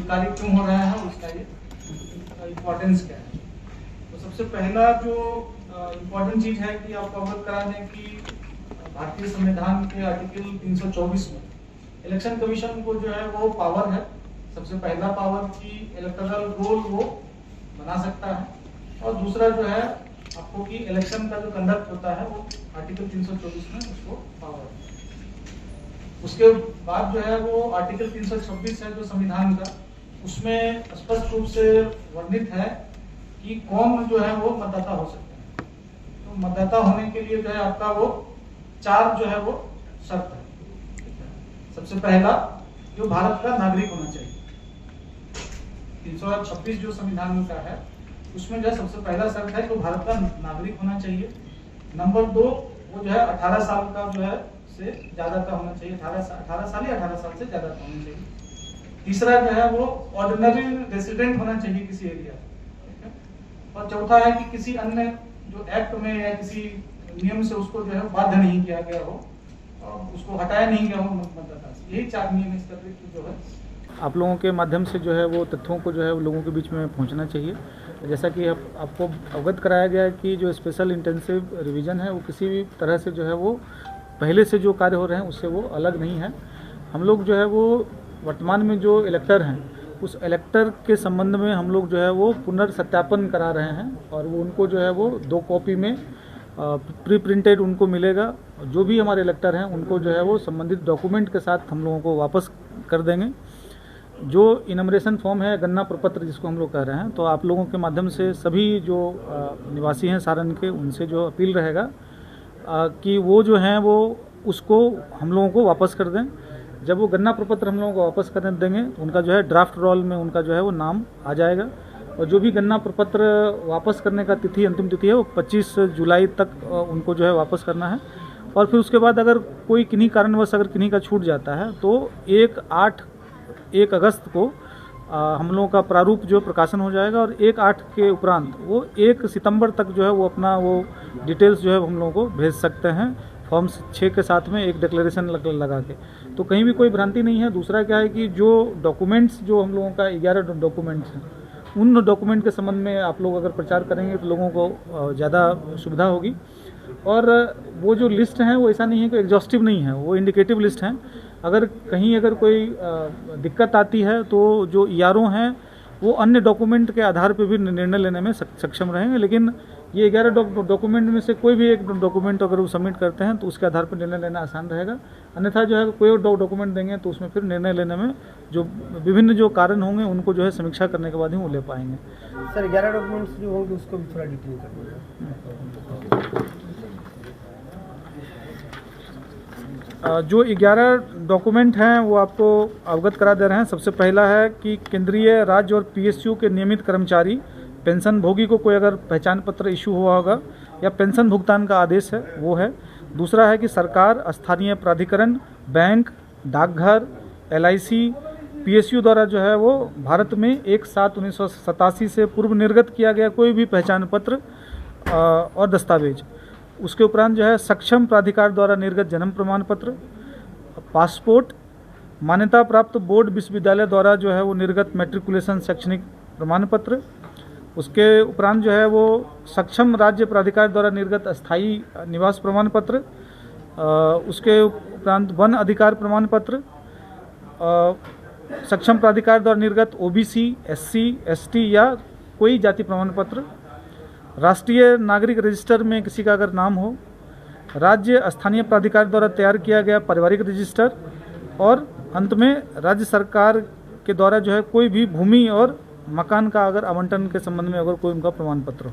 कार्य क्यों हो रहा है, उसका ये इम्पोर्टेंस क्या है। तो सबसे पहला जो इम्पोर्टेंट चीज है कि आपको अवगत करा दें कि भारतीय संविधान के आर्टिकल 324 में इलेक्शन कमीशन को जो है वो पावर है, सबसे पहला पावर की इलेक्टोरल रोल वो बना सकता है, और दूसरा जो है आपको कि इलेक्शन का जो कंडक्ट होता है वो आर्टिकल 324 में उसको पावर है। उसके बाद जो है वो आर्टिकल 326 है जो संविधान का, उसमें स्पष्ट रूप से वर्णित है कि कौन जो है वो मतदाता हो सकता है। तो मतदाता होने के लिए जो है आपका वो 4 जो है वो शर्त है। सबसे पहला, जो भारत का नागरिक होना चाहिए। 326 जो संविधान का है उसमें जो है सबसे पहला शर्त है जो भारत का नागरिक होना चाहिए। नंबर 2, वो जो है 18 साल का जो है से ज्यादा का होना चाहिए, 18 साल या 18 साल से ज्यादा का होना चाहिए। तीसरा जो है वो ऑर्डिनरी रेसिडेंट होना चाहिए किसी एरिया, ठीक है। और चौथा है कि किसी अन्य जो एक्ट में या किसी नियम से उसको जो है बाध्य नहीं किया गया हो और उसको हटाया नहीं गया हो मतदाता से। यही 4 नियम इस तरह जो है आप लोगों के माध्यम से जो है वो तथ्यों को जो है लोगों के बीच में पहुंचना चाहिए। जैसा कि आपको अवगत कराया गया है कि जो स्पेशल इंटेंसिव रिवीजन है वो किसी भी तरह से जो है वो पहले से जो कार्य हो रहे हैं उससे वो अलग नहीं है। हम लोग जो है वो वर्तमान में जो इलेक्टर हैं उस इलेक्टर के संबंध में हम लोग जो है वो पुनर्सत्यापन करा रहे हैं, और वो उनको जो है वो 2 कॉपी में प्री प्रिंटेड उनको मिलेगा। जो भी हमारे इलेक्टर हैं उनको जो है वो संबंधित डॉक्यूमेंट के साथ हम लोगों को वापस कर देंगे। जो इनमरेशन फॉर्म है, गणना प्रपत्र जिसको हम लोग कह रहे हैं, तो आप लोगों के माध्यम से सभी जो निवासी हैं सारण के, उनसे जो अपील रहेगा कि वो जो हैं वो उसको हम लोगों को वापस कर दें। जब वो गणना प्रपत्र हम लोगों को वापस कर देंगे तो उनका जो है ड्राफ्ट रोल में उनका जो है वो नाम आ जाएगा, और जो भी गणना प्रपत्र वापस करने का तिथि, अंतिम तिथि है वो 25 जुलाई तक उनको जो है वापस करना है। और फिर उसके बाद अगर कोई किन्हीं कारणवश अगर किन्हीं का छूट जाता है तो 1 अगस्त को हम लोगों का प्रारूप जो प्रकाशन हो जाएगा, और 1/8 के उपरांत वो 1 सितंबर तक जो है वो अपना वो डिटेल्स जो है हम लोगों को भेज सकते हैं फॉर्म 6 के साथ में एक डिक्लेरेशन लगा के। तो कहीं भी कोई भ्रांति नहीं है। दूसरा क्या है कि जो डॉक्यूमेंट्स जो हम लोगों का 11 डॉक्यूमेंट्स हैं, उन डॉक्यूमेंट के संबंध में आप लोग अगर प्रचार करेंगे तो लोगों को ज़्यादा सुविधा होगी। और वो जो लिस्ट है वो ऐसा नहीं है कि एग्जॉस्टिव नहीं है, वो इंडिकेटिव लिस्ट है। अगर कहीं अगर कोई दिक्कत आती है तो जो ERO हैं वो अन्य डॉक्यूमेंट के आधार पर भी निर्णय लेने में सक्षम रहेंगे, लेकिन ये 11 डॉक्यूमेंट में से कोई भी एक डॉक्यूमेंट अगर वो सबमिट करते हैं तो उसके आधार पर निर्णय लेना आसान रहेगा। अन्यथा जो है कोई और डॉक्यूमेंट देंगे तो उसमें फिर निर्णय लेने में जो विभिन्न जो कारण होंगे उनको जो है समीक्षा करने के बाद ही वो ले पाएंगे। सर 11 डॉक्यूमेंट्स जो होंगे उसको भी थोड़ा डिटेल कर दीजिए। जो 11 डॉक्यूमेंट हैं वो आपको अवगत करा दे रहे हैं। सबसे पहला है कि केंद्रीय, राज्य और PSU के नियमित कर्मचारी, पेंशन भोगी को कोई अगर पहचान पत्र इशू हुआ होगा या पेंशन भुगतान का आदेश है वो है। दूसरा है कि सरकार, स्थानीय प्राधिकरण, बैंक, डाकघर, LIC, PSU द्वारा जो है वो भारत में 1/7/1987 से पूर्व निर्गत किया गया कोई भी पहचान पत्र और दस्तावेज। उसके उपरांत जो है सक्षम प्राधिकार द्वारा निर्गत जन्म प्रमाण पत्र, पासपोर्ट, मान्यता प्राप्त बोर्ड विश्वविद्यालय द्वारा जो है वो निर्गत मैट्रिकुलेशन शैक्षणिक प्रमाण पत्र। उसके उपरांत जो है वो सक्षम राज्य प्राधिकार द्वारा निर्गत अस्थायी निवास प्रमाण पत्र। उसके उपरांत वन अधिकार प्रमाण पत्र, सक्षम प्राधिकार द्वारा निर्गत OBC, SC, ST या कोई जाति प्रमाण पत्र, राष्ट्रीय नागरिक रजिस्टर में किसी का अगर नाम हो, राज्य स्थानीय प्राधिकार द्वारा तैयार किया गया पारिवारिक रजिस्टर, और अंत में राज्य सरकार के द्वारा जो है कोई भी भूमि और मकान का अगर आवंटन के संबंध में अगर कोई उनका प्रमाण पत्र हो।